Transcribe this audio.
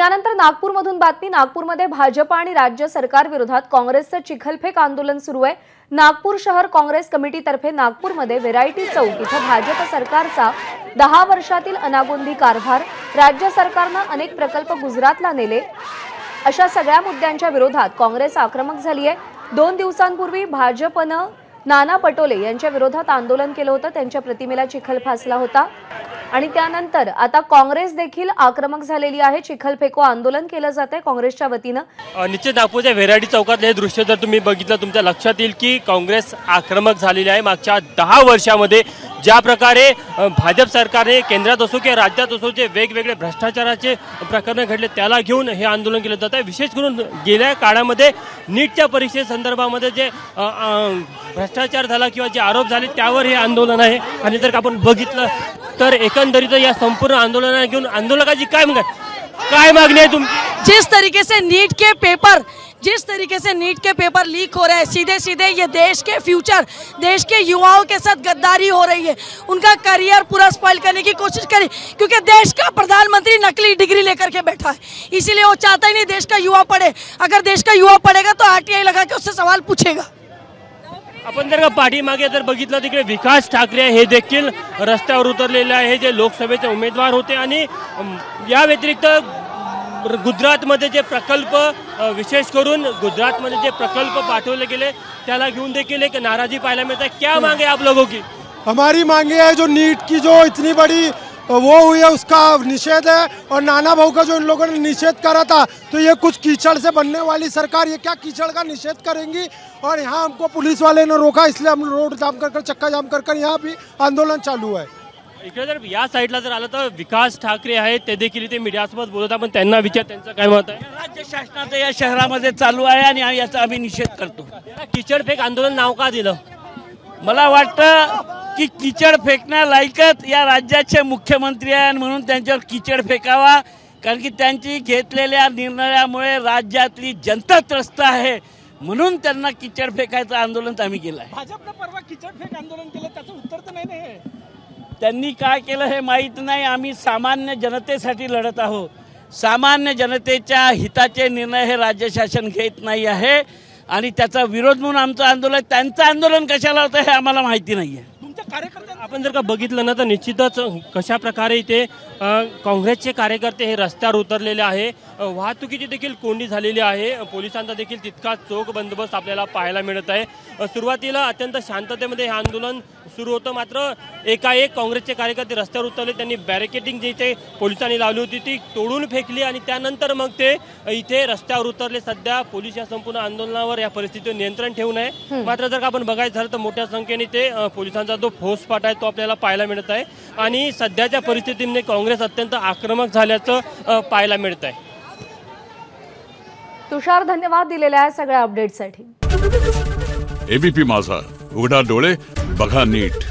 यानंतर नागपूरमधून बातमी। नागपूरमध्ये भाजप आणि राज्य सरकार विरोधात काँग्रेसचं चिखलफेक आंदोलन सुरू आहे। नागपूर शहर काँग्रेस कमिटीतर्फे नागपूरमध्ये व्हेरायटी चौक इथं भाजप सरकारचा 10 वर्षातील अनागोंदी कारभार, राज्य सरकारने अनेक प्रकल्प गुजरातला नेले, अशा सगळ्या मुद्द्यांच्या विरोधात काँग्रेस आक्रमक झाली आहे। 2 दिवसांपूर्वी भाजपने नाना पटोले यांच्या विरोधात आंदोलन केलं होतं, त्यांच्या प्रतिमेला चिखल फासला होता आणि त्यानंतर आता काँग्रेस देखील आक्रमक झालेली आहे। चिखल फेको आंदोलन केलं जाते काँग्रेसच्या वतीने। निश्चित नागपूरच्या व्हेरायटी चौकातले हे दृश्य जर तुम्ही बघितलं तुमच्या लक्षात येईल की काँग्रेस आक्रमक झालेली आहे। मागच्या 10 वर्षांमध्ये ज्या प्रकारे भाजप सरकारने केंद्रात असो की राज्यात असो जे वेगवेगळे भ्रष्टाचाराचे प्रकरण घडले त्याला घेऊन हे आंदोलन केलं जात आहे। विशेष करून गेल्या काळामध्ये नीटच्या परीक्षेसंदर्भामध्ये जे भ्रष्टाचार झाला किंवा जे आरोप झाले त्यावर हे आंदोलन आहे। आणि जर आपण बघितलं तर एकंदरीत या संपूर्ण आंदोलनाला घेऊन आंदोलकाची काय मागणी आहे तुमची? जिस तरीके से नीट के पेपर लीक हो रहे हैं, सीधे सीधे ये देश के फ्यूचर, देश के युवाओं के साथ गद्दारी हो रही है। उनका करियर पूरा स्पॉइल करने की कोशिश करी, क्योंकि देश का प्रधानमंत्री नकली डिग्री लेकर के बैठा है, इसीलिए वो चाहता ही नहीं देश का युवा पढ़े। अगर देश का युवा पढ़ेगा तो आरटीआई लगा के उससे सवाल पूछेगा। आपण जर पाठीमागे जर बघितलं तिकडे विकास ठाकरे हे देखील रस्त्यावर उतरलेले आहे, जे लोकसभेचे उमेदवार होते। आणि या व्यतिरिक्त गुजरातमध्ये जे प्रकल्प, विशेष करून गुजरातमध्ये जे प्रकल्प पाठवले गेले त्याला घेऊन देखील एक नाराजी पाहायला मिळते। क्या मांगे आप लोगों की? हमारी मांगे है जो नीट की जो इतनी बड़ी वो हुई है उसका निषेध है, और नाना भाऊ का जो इन लोगों ने निषेध करा था, तो ये कुछ कीचड़ से बनने वाली सरकार ये क्या कीचड़ का निषेध करेंगी। और यहाँ हमको पुलिस वाले ने रोका, इसलिए हम रोड जाम कर चक्का जाम कर यहाँ भी आंदोलन चालू है। इकडे जर या साईडला जर आलं तर विकास ठाकरे आहेत, ते देखील इथे मीडियासोबत बोलत आपण त्यांना विचार त्यांचं काय मत आहे? राज्य शासनाचं या शहरामध्ये चालू आहे आणि याचा आम्ही निषेध करतो। कीचड फेक आंदोलन नाव का दिलं? मला वाटतं की कीचड फेकण्यालायकच या राज्याचे मुख्यमंत्री आहे म्हणून त्यांच्यावर कीचड फेकावा, कारण की त्यांची घेतलेल्या निर्णयामुळे राज्यातली जनता त्रस्त आहे, म्हणून त्यांना कीचड फेकायचं आंदोलन आम्ही केलं आहे। भाजपने परवा कीचड फेक आंदोलन केलं, त्याचं उत्तर तर नाही आहे। त्यांनी काय केलं हे माहीत नाही। आम्ही सामान्य जनतेसाठी लढत आहोत। सामान्य जनतेच्या हिताचे निर्णय हे राज्य शासन घेत नाही आहे आणि त्याचा विरोध म्हणून आमचं आंदोलन, त्यांचं आंदोलन कशाला होतं हे आम्हाला माहिती नाही आहे। आपण जर का बघितलं ना तर निश्चितच कशा प्रकारे इथे काँग्रेसचे कार्यकर्ते हे रस्त्यावर उतरलेले आहे। वाहतुकीची देखील कोंडी झालेली आहे, पोलिसांचा देखील तितका चोख बंदोबस्त आपल्याला पाहायला मिळत आहे। सुरुवातीला अत्यंत शांततेमध्ये हे आंदोलन सुरू होतं, मात्र एकाएक काँग्रेसचे कार्यकर्ते रस्त्यावर उतरले। त्यांनी बॅरिकेडिंग जी इथे पोलिसांनी लावली होती ती तोडून फेकली आणि त्यानंतर मग ते इथे रस्त्यावर उतरले। सध्या पोलीस या संपूर्ण आंदोलनावर या परिस्थितीवर नियंत्रण ठेवून आहे। मात्र जर का आपण बघायचं झालं तर मोठ्या संख्येने ते पोलिसांचा जो फौजफाटा आहे तो आपल्याला पाहायला मिळत आहे आणि सध्याच्या परिस्थितीमध्ये काँग्रेस अत्यंत आक्रमक झाल्याचं पाहायला मिळत आहे। तुषार, धन्यवाद दिलेल्या सगळ्या अपडेटसाठी। एबीपी माझा, उघडा डोळे बघा नीट।